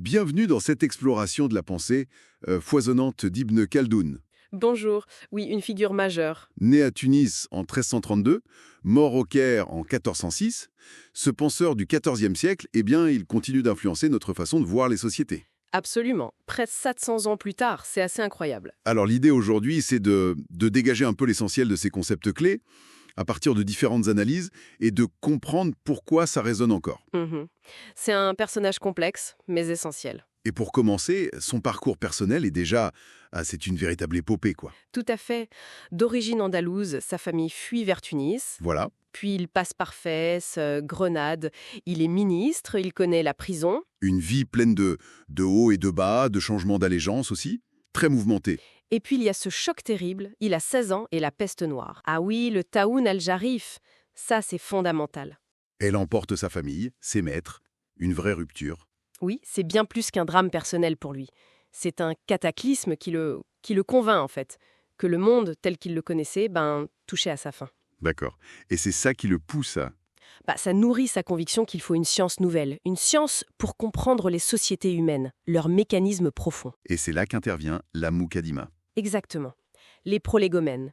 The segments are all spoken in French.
Bienvenue dans cette exploration de la pensée foisonnante d'Ibn Khaldoun. Bonjour, oui, une figure majeure. Né à Tunis en 1332, mort au Caire en 1406, ce penseur du XIVe siècle, eh bien, il continue d'influencer notre façon de voir les sociétés. Absolument. Près de 700 ans plus tard, c'est assez incroyable. Alors l'idée aujourd'hui, c'est de dégager un peu l'essentiel de ces concepts clés, à partir de différentes analyses, et de comprendre pourquoi ça résonne encore. Mhm. C'est un personnage complexe, mais essentiel. Et pour commencer, son parcours personnel est déjà... c'est une véritable épopée, quoi. Tout à fait. D'origine andalouse, sa famille fuit vers Tunis. Voilà. Puis il passe par Fès, Grenade. Il est ministre, il connaît la prison. Une vie pleine de hauts et de bas, de changements d'allégeance aussi, très mouvementée. Et puis il y a ce choc terrible. Il a 16 ans et la peste noire. Ah oui, le Taoun al-Jarif. Ça, c'est fondamental. Elle emporte sa famille, ses maîtres, une vraie rupture. Oui, c'est bien plus qu'un drame personnel pour lui. C'est un cataclysme qui le convainc, en fait, que le monde tel qu'il le connaissait, touchait à sa fin. D'accord. Et c'est ça qui le pousse à... Ça nourrit sa conviction qu'il faut une science nouvelle, une science pour comprendre les sociétés humaines, leurs mécanismes profonds. Et c'est là qu'intervient la Muqaddimah. Exactement. Les prolégomènes.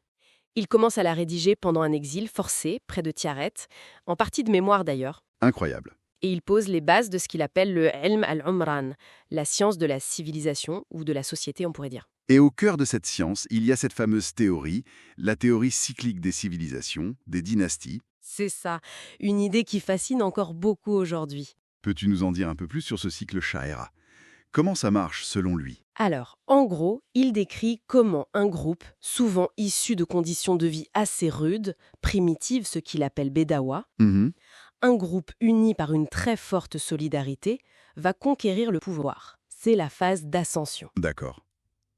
Il commence à la rédiger pendant un exil forcé, près de Tiaret, en partie de mémoire d'ailleurs. Incroyable. Et il pose les bases de ce qu'il appelle le Ilm al-Umran, la science de la civilisation ou de la société, on pourrait dire. Et au cœur de cette science, il y a cette fameuse théorie, la théorie cyclique des civilisations, des dynasties. C'est ça, une idée qui fascine encore beaucoup aujourd'hui. Peux-tu nous en dire un peu plus sur ce cycle Sha'ira? Comment ça marche selon lui? Alors, en gros, il décrit comment un groupe, souvent issu de conditions de vie assez rudes, primitives, ce qu'il appelle Bédawa, un groupe uni par une très forte solidarité, va conquérir le pouvoir. C'est la phase d'ascension. D'accord.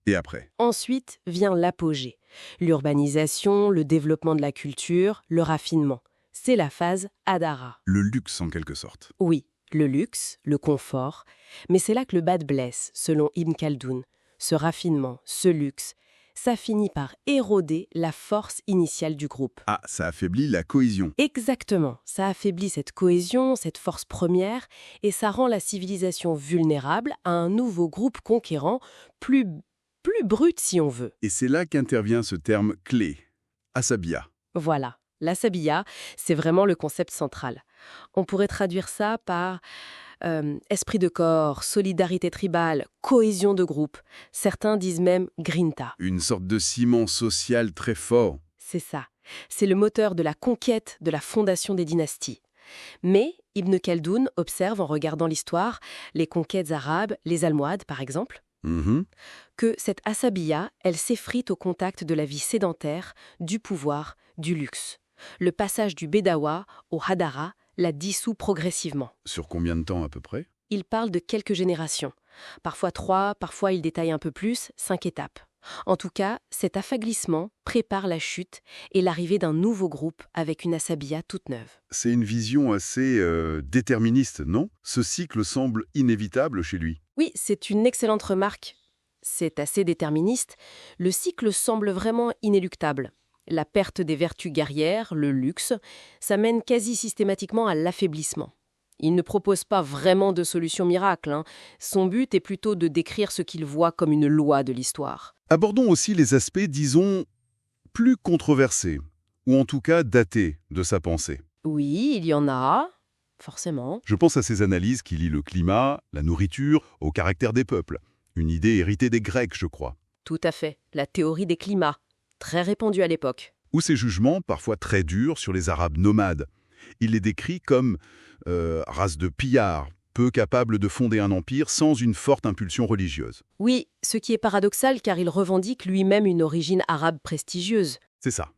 Et après? Ensuite vient l'apogée. L'urbanisation, le développement de la culture, le raffinement. C'est la phase Hadara. Le luxe en quelque sorte. Oui, le luxe, le confort. Mais c'est là que le bas blesse, selon Ibn Khaldoun. Ce raffinement, ce luxe, ça finit par éroder la force initiale du groupe. Ah, ça affaiblit la cohésion. Exactement, ça affaiblit cette cohésion, cette force première, et ça rend la civilisation vulnérable à un nouveau groupe conquérant, plus brut si on veut. Et c'est là qu'intervient ce terme clé, Asabia. Voilà, la Sabiya, c'est vraiment le concept central. On pourrait traduire ça par esprit de corps, solidarité tribale, cohésion de groupe. Certains disent même grinta. Une sorte de ciment social très fort. C'est ça. C'est le moteur de la conquête, de la fondation des dynasties. Mais Ibn Khaldoun observe en regardant l'histoire, les conquêtes arabes, les Almohades par exemple, que cette asabiya, elle s'effrite au contact de la vie sédentaire, du pouvoir, du luxe. Le passage du Bédawa au Hadara la dissout progressivement. Sur combien de temps à peu près? Il parle de quelques générations. Parfois 3, parfois il détaille un peu plus, 5 étapes. En tout cas, cet affaiblissement prépare la chute et l'arrivée d'un nouveau groupe avec une asabiya toute neuve. C'est une vision assez déterministe, non? Ce cycle semble inévitable chez lui. Oui, c'est une excellente remarque. C'est assez déterministe. Le cycle semble vraiment inéluctable. La perte des vertus guerrières, le luxe, ça mène quasi systématiquement à l'affaiblissement. Il ne propose pas vraiment de solution miracle. Son but est plutôt de décrire ce qu'il voit comme une loi de l'histoire. Abordons aussi les aspects, disons, plus controversés, ou en tout cas datés de sa pensée. Oui, il y en a, forcément. Je pense à ses analyses qui lient le climat, la nourriture, au caractère des peuples. Une idée héritée des Grecs, je crois. Tout à fait, la théorie des climats, très répandue à l'époque. Ou ses jugements, parfois très durs, sur les Arabes nomades. Il les décrit comme race de pillards, peu capables de fonder un empire sans une forte impulsion religieuse. Oui, ce qui est paradoxal car il revendique lui-même une origine arabe prestigieuse. C'est ça.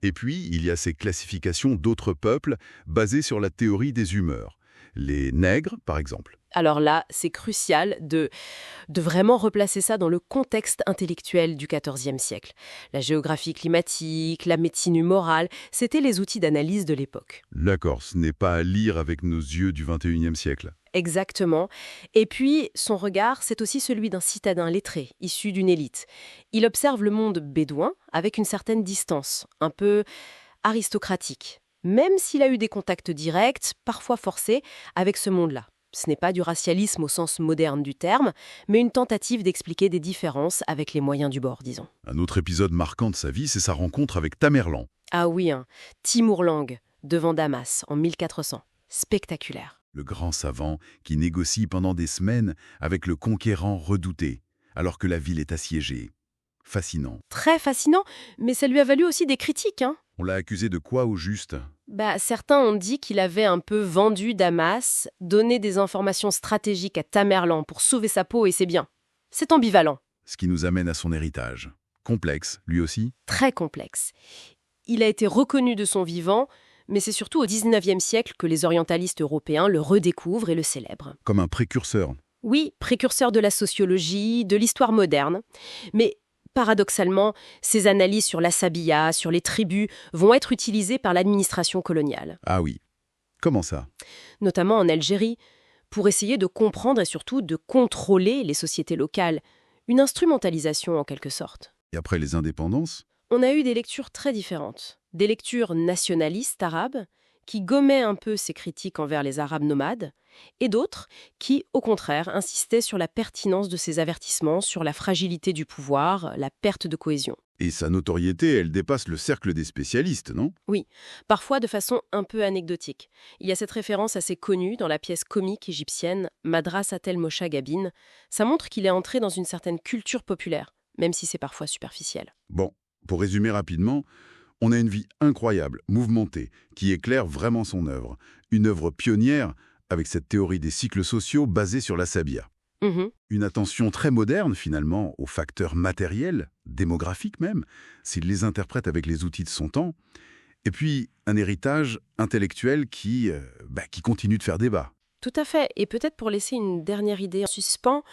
Et puis, il y a ces classifications d'autres peuples basées sur la théorie des humeurs. Les nègres, par exemple. Alors là, c'est crucial de vraiment replacer ça dans le contexte intellectuel du XIVe siècle. La géographie climatique, la médecine humorale, c'était les outils d'analyse de l'époque. D'accord, ce n'est pas à lire avec nos yeux du XXIe siècle. Exactement. Et puis, son regard, c'est aussi celui d'un citadin lettré, issu d'une élite. Il observe le monde bédouin avec une certaine distance, un peu aristocratique, même s'il a eu des contacts directs, parfois forcés, avec ce monde-là. Ce n'est pas du racialisme au sens moderne du terme, mais une tentative d'expliquer des différences avec les moyens du bord, disons. Un autre épisode marquant de sa vie, c'est sa rencontre avec Tamerlan. Ah oui, Timur Lenk, devant Damas, en 1400. Spectaculaire. Le grand savant qui négocie pendant des semaines avec le conquérant redouté, alors que la ville est assiégée. Fascinant. Très fascinant, mais ça lui a valu aussi des critiques, On l'a accusé de quoi au juste? Certains ont dit qu'il avait un peu vendu Damas, donné des informations stratégiques à Tamerlan pour sauver sa peau et ses biens. C'est ambivalent. Ce qui nous amène à son héritage. Complexe, lui aussi. Très complexe. Il a été reconnu de son vivant, mais c'est surtout au XIXe siècle que les orientalistes européens le redécouvrent et le célèbrent. Comme un précurseur. Oui, précurseur de la sociologie, de l'histoire moderne. Mais paradoxalement, ces analyses sur l'assabiya, sur les tribus, vont être utilisées par l'administration coloniale. Ah oui. Comment ça? Notamment en Algérie, pour essayer de comprendre et surtout de contrôler les sociétés locales. Une instrumentalisation en quelque sorte. Et après les indépendances? On a eu des lectures très différentes. Des lectures nationalistes arabes, qui gommaient un peu ces critiques envers les Arabes nomades, et d'autres qui, au contraire, insistaient sur la pertinence de ces avertissements, sur la fragilité du pouvoir, la perte de cohésion. Et sa notoriété, elle dépasse le cercle des spécialistes, non? Oui, parfois de façon un peu anecdotique. Il y a cette référence assez connue dans la pièce comique égyptienne Madrasat el-Mosha Gabin. Ça montre qu'il est entré dans une certaine culture populaire, même si c'est parfois superficiel. Bon, pour résumer rapidement, on a une vie incroyable, mouvementée, qui éclaire vraiment son œuvre. Une œuvre pionnière, avec cette théorie des cycles sociaux basée sur l'assabiya. Une attention très moderne, finalement, aux facteurs matériels, démographiques même, s'il les interprète avec les outils de son temps. Et puis, un héritage intellectuel qui continue de faire débat. Tout à fait. Et peut-être pour laisser une dernière idée en suspens,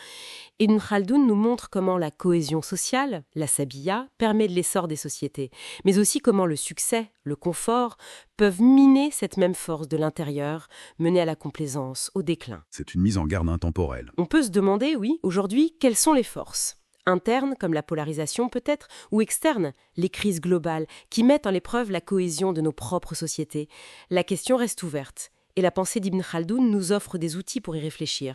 Ibn Khaldoun nous montre comment la cohésion sociale, l'assabiya, permet de l'essor des sociétés, mais aussi comment le succès, le confort, peuvent miner cette même force de l'intérieur, mener à la complaisance, au déclin. C'est une mise en garde intemporelle. On peut se demander, oui, aujourd'hui, quelles sont les forces ? Internes, comme la polarisation peut-être, ou externes, les crises globales, qui mettent en épreuve la cohésion de nos propres sociétés. La question reste ouverte. Et la pensée d'Ibn Khaldoun nous offre des outils pour y réfléchir.